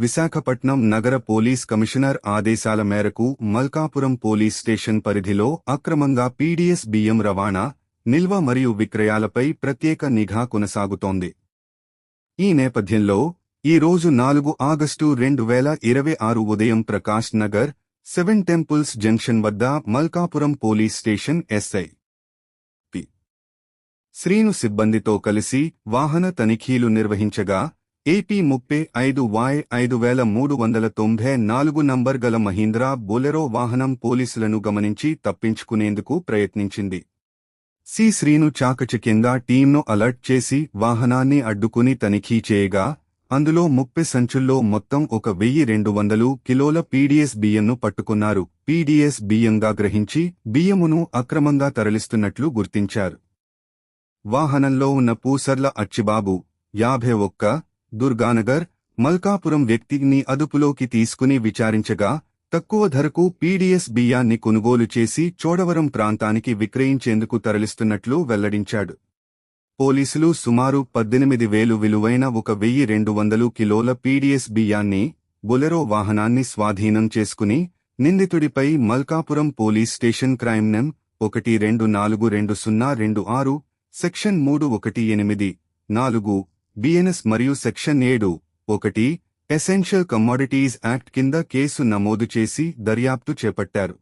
విశాఖపట్నం నగర police commissioner ఆదేశాల మేరకు మల్కాపురం పోలీస్ స్టేషన్ పరిధిలో అక్రమంగా పీడీఎస్ బియ్యం రవాణా, నిల్వ మరియు విక్రయాలపై ప్రత్యేక నిఘా కొనసాగుతోంది. ఈ నేపథ్యంలో ఈ రోజు 4 ఆగస్టు 2026 ఉదయం ప్రకాష్ నగర్, 7 టెంపుల్స్ జంక్షన్ వద్ద Malkapuram police station SI P. Srinu సిబ్బందితో కలిసి వాహన తనిఖీలు నిర్వహించగా ఏపీ 35Y5394 నంబర్ గల మహీంద్రా బొలెరో వాహనం పోలీసులను గమనించి తప్పించుకునేందుకు ప్రయత్నించింది. సి. శ్రీను చాకచక్యంగా టీంను అలర్ట్ చేసి వాహనాన్ని అడ్డుకుని తనిఖీ చేయగా అందులో 30 సంచుల్లో మొత్తం 1200 కిలోల పీడీఎస్ బియ్యంను పట్టుకున్నారు. పీడీఎస్ బియ్యంగా గ్రహించి బియ్యమును అక్రమంగా తరలిస్తున్నట్లు గుర్తించారు. వాహనంలో ఉన్న పూసర్ల అచ్చిబాబు, 51, దుర్గానగర్, మల్కాపురం వ్యక్తిని అదుపులోకి తీసుకుని విచారించగా తక్కువ ధరకు పీడీఎస్ బియ్యాన్ని కొనుగోలు చేసి చోడవరం ప్రాంతానికి విక్రయించేందుకు తరలిస్తున్నట్లు వెల్లడించాడు. పోలీసులు సుమారు 18,000 విలువైన 1200 కిలోల పీడీఎస్ బియ్యాన్ని, బొలెరో వాహనాన్ని స్వాధీనం చేసుకుని నిందితుడిపై మల్కాపురం పోలీస్ స్టేషన్ క్రైమ్ నం 12422026, సెక్షన్ 318(4) బిఎన్ఎస్ మరియు సెక్షన్ 7(1) ఎసెన్షియల్ కమోడిటీస్ యాక్ట్ కింద కేసు నమోదు చేసి దర్యాప్తు చేపట్టారు.